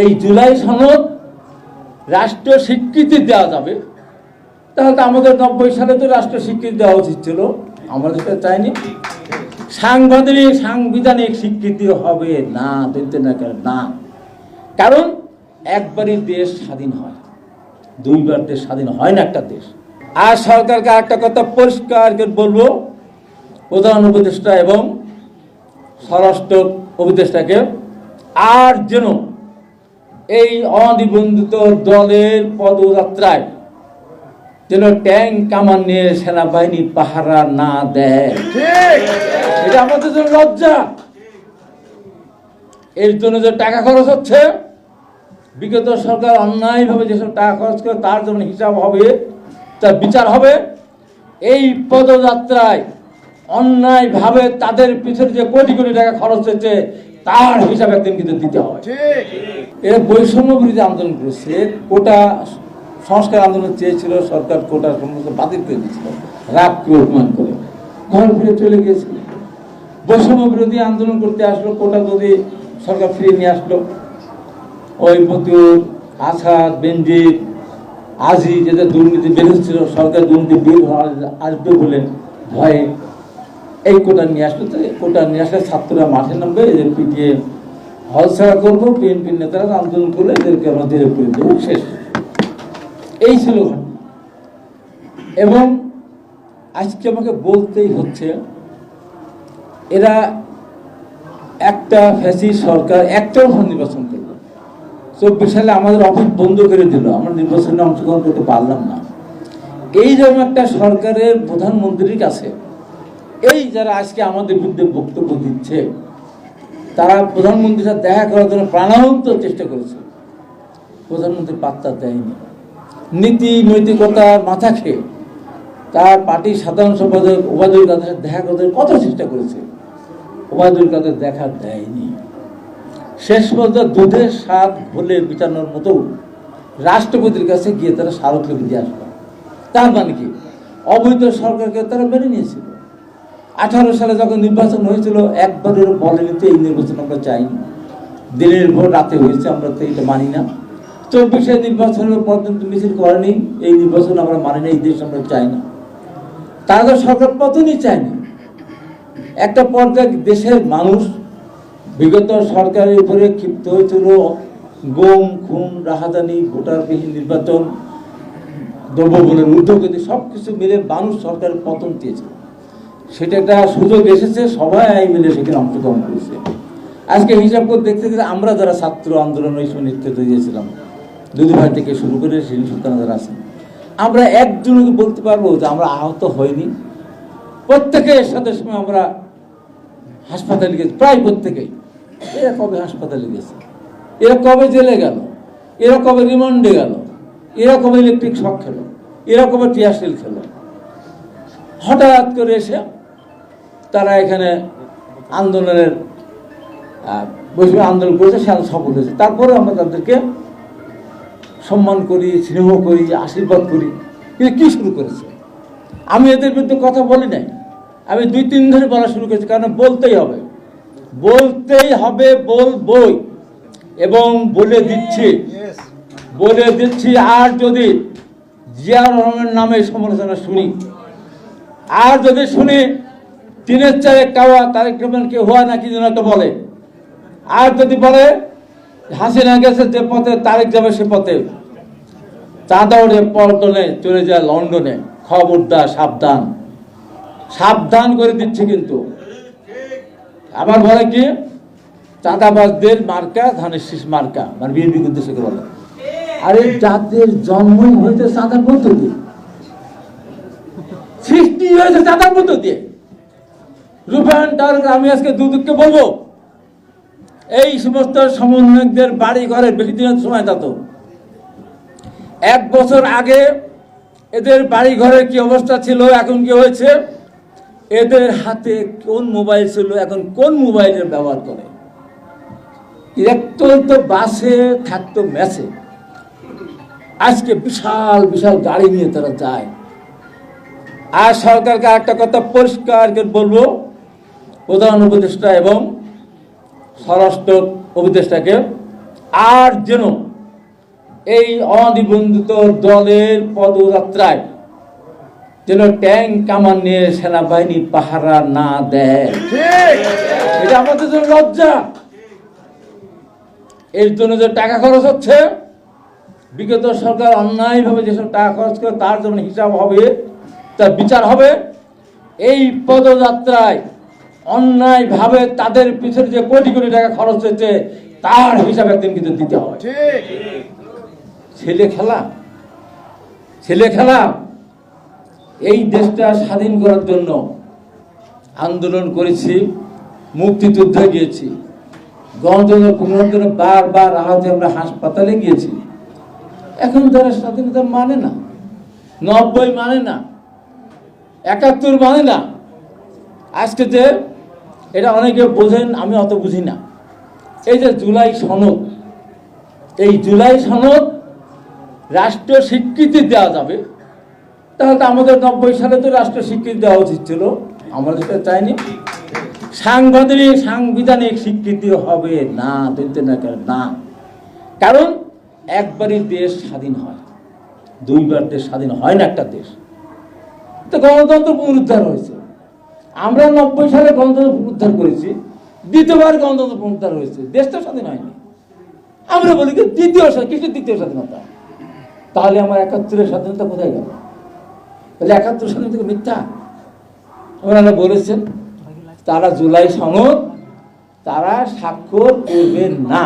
এই জুলাই সনদ রাষ্ট্রীয় স্বীকৃতি দেওয়া যাবে, তাহলে তো আমাদের 90 সালে তো রাষ্ট্রীয় স্বীকৃতি দেওয়া উচিত ছিল, আমাদের তো চাইনি। সাংবিধানিক স্বীকৃতি হবে না, দিতে না, কারণ একবারই দেশ স্বাধীন হয়, দুইবার দেশ স্বাধীন হয় না একটা দেশ। আর সরকারকে একটা কথা পরিষ্কার করে বলবো, প্রধান উপদেষ্টা এবং স্বরাষ্ট্র উপদেষ্টাকে, আর যেন এই অনিবন্ধিত দলের পদযাত্রায় যেন ট্যাঙ্ক কামান নিয়ে সেনাবাহিনী পাহারা না দেয়, এটা আমাদের জন্য লজ্জা। এর জন্য যে টাকা খরচ হচ্ছে, বিগত সরকার অন্যায়ভাবে যেসব টাকা খরচ করে তার জন্য হিসাব হবে, তার বিচার হবে। এই পদযাত্রায় অন্যায়ভাবে তাদের পিছনে যে কোটি কোটি টাকা খরচ হয়েছে তার হিসাব একদিন কিন্তু দিতে হবে। এরা বৈষম্য বিরোধী আন্দোলন করেছে, কোটা সংস্কার আন্দোলন চেয়েছিল, সরকার কোটা সমস্ত বাতিল করে দিয়েছিল, রাগকে অপমান করে ঘর ফিরে চলে গিয়েছিল। বৈষম্য বিরোধী আন্দোলন করতে আসলো, কোটা যদি সরকার ফিরিয়ে নিয়ে আসলো, ওই মতিউর, আসাদ, বেনজির, আজি যেটা দুর্নীতি বেরোচ্ছিল, সরকার দুর্নীতি বিল আসবে বলে ভয়ে এই কোটা নিয়ে আসলো। তো কোটা নিয়ে আসলে ছাত্ররা মাঠে নামবে, এদের পিটিয়ে হলছাড়া করবো, বিএনপির নেতারা আন্দোলন করলে এদেরকে আমরা জেলে করে দেবো, শেষ। এই ছিল ঘটনা। এবং আজকে আমাকে বলতেই হচ্ছে, এরা একটা ফ্যাসিস্ট সরকার একটাও নির্বাচন করলো, 24 সালে আমাদের অফিস বন্ধ করে দিল, আমরা নির্বাচনে অংশগ্রহণ করতে পারলাম না। এইরকম একটা সরকারের প্রধানমন্ত্রীর কাছে এই যারা আজকে আমাদের বিরুদ্ধে বক্তব্য দিচ্ছে, তারা প্রধানমন্ত্রীর সাথে দেখা করার জন্য প্রাণান্ত চেষ্টা করেছে, প্রধানমন্ত্রী পাত্তা দেয়নি। নীতি নৈতিকতার মাথা খেয়ে তার পার্টির সাধারণ সম্পাদক ওবায়দুল কাদের সাথে দেখা করতে কত চেষ্টা করেছে, ওবায়দুল কাদের দেখা দেয়নি। শেষ পর্যন্ত দুধের স্বাদ ঘোলে মিটানোর মতো রাষ্ট্রপতির কাছে গিয়ে তারা স্মারকলিপি দিয়ে আসলো। তার মানে কি, অবৈধ সরকারকে তারা মেনে নিয়েছিল। 18 সালে যখন নির্বাচন হয়েছিল, একবারের বলেনি তো এই নির্বাচন আমরা চাইনি, দিনের ভোট রাতে হয়েছে, আমরা তো এটা মানি না। 24-এ নির্বাচনের পর্যন্ত মিছিল করেনি, এই নির্বাচন আমরা মানি না, এই দেশ আমরা চাই না। তারা তো সরকার পতনই চায়নি। একটা পর্যায়ে দেশের মানুষ বিগত সরকারের উপরে ক্ষিপ্ত হয়েছিল, গুম খুন রাহাজানি, ভোটারবিহীন নির্বাচন, দ্রব্যমূল্যের ঊর্ধ্বগতি সবকিছু মিলে মানুষ সরকারের পতন চেয়েছিল। সেটা একটা সুযোগ এসেছে, সবাই মিলে সেখানে অংশগ্রহণ করেছে। আজকে হিসাব করে দেখতে গেলে আমরা যারা ছাত্র আন্দোলন ওই সময় নেতৃত্ব দিয়েছিলাম, দুদুভাই থেকে শুরু করে শিরিন সুলতানা যারা আছেন, আমরা একজনকে বলতে পারবো যে আমরা আহত হইনি। প্রত্যেকের সাথে সময় আমরা হাসপাতালে গেছি, প্রায় প্রত্যেকেই। এরা কবে হাসপাতালে গেছে, এরা কবে জেলে গেল, এরা কবে রিমান্ডে গেল, এরা কবে ইলেকট্রিক শক খেলো, এরা কবে টিয়ারশেল খেলো। হঠাৎ করে এসে তারা এখানে আন্দোলনের বৈষম্য আন্দোলন করেছে, সে সফল হয়েছে। তারপরে আমরা তাদেরকে সম্মান করি, স্নেহ করি, আশীর্বাদ করি। কিন্তু কি শুরু করেছে, আমি এদের বিরুদ্ধে কথা বলি নাই, আমি 2-3 ধরে বলা শুরু করেছি, কারণ বলতেই হবে, বলবই। এবং বলে দিচ্ছি, আর যদি জিয়াউর রহমানের নামে সমালোচনা শুনি, আর যদি শুনি 3-4 কাওয়া তারেক রহমানকে হওয়া নাকি যেন একটা বলে, আর যদি বলে হাসিনা গেছে যে পথে তারেক যাবে সে পথে, চাঁদা উঠে পল্টনে চলে যায় লন্ডনে, খবরদার, সাবধান করে দিচ্ছে। কিন্তু আবার বলে কি, চাঁদাবাজদের মার্কা ধানের শীষ মার্কা, মানে বিএনপি উদ্দেশ্যকে বলে। আরে যাদের জন্মই হয়েছে চাঁদার মধ্য দিয়ে, সৃষ্টি হয়েছে চাঁদার মধ্য দিয়ে, রূপায়ণ টাওয়ার। আমি আজকে দুদককে বলবো, এই সমস্ত সমন্বয়কদের বাড়ি ঘরের বেশি দিনের সময় তত 1 বছর আগে এদের বাড়ি ঘরের কি অবস্থা ছিল, এখন কি হয়েছে, এদের হাতে কোন মোবাইল ছিল, এখন কোন মোবাইলের ব্যবহার করে। তো বাসে থাকতো ম্যাচে, আজকে বিশাল বিশাল গাড়ি নিয়ে তারা যায়। আর সরকারকে একটা কথা পরিষ্কার করে বলবো, প্রধান উপদেষ্টা এবং স্বরাষ্ট্র উপদেষ্টাকে, আর যেন এই অনিবন্ধিত দলের পদযাত্রায় যেন ট্যাঙ্ক কামান নিয়ে সেনাবাহিনী পাহারা না দেয়, এটা আমাদের জন্য লজ্জা। এর জন্য যে টাকা খরচ হচ্ছে, বিগত সরকার অন্যায়ভাবে যেসব টাকা খরচ করে তার যেমন হিসাব হবে, তার বিচার হবে। এই পদযাত্রায় অন্যায়ভাবে তাদের পিছনে যে কোটি কোটি টাকা খরচ হয়েছে তার হিসাব একদিন কিন্তু দিতে হবে। ছেলে খেলা এই দেশটা স্বাধীন করার জন্য আন্দোলন করেছি, মুক্তিযুদ্ধে গিয়েছি, গণতন্ত্র পুনরুদ্ধারের জন্য বারবার আহতে আমরা হাসপাতালে গিয়েছি। এখন তারা স্বাধীনতা মানে না, 90 মানে না, 71 মানে না। আজকে যে এটা অনেকে বোঝেন, আমি অত বুঝি না। এই যে জুলাই সনদ, এই জুলাই সনদ রাষ্ট্রীয় স্বীকৃতি দেওয়া যাবে, তাহলে তো আমাদের 90 সালে তো রাষ্ট্রীয় স্বীকৃতি দেওয়া উচিত ছিল, আমাদের সেটা চাইনি। সাংবিধানিক স্বীকৃতি হবে না, দিতে না। কারণ একবারই দেশ স্বাধীন হয়, দুইবার দেশ স্বাধীন হয় না একটা দেশ। তো গণতন্ত্র পুনরুদ্ধার হয়েছে, আমরা 90 সালে গণতন্ত্র পুনরুদ্ধার করেছি, দ্বিতীয়বার গণতন্ত্র পুনরুদ্ধার হয়েছে, দেশটা স্বাধীন হয়নি। আমরা বলি কি কিসের দ্বিতীয় স্বাধীনতা? তাহলে আমার 71-এর স্বাধীনতা কোথায় গেল? তাহলে 71 স্বাধীনতা মিথ্যা। ওনারা বলেছেন তারা জুলাই সনদ তারা স্বাক্ষর করবেন না।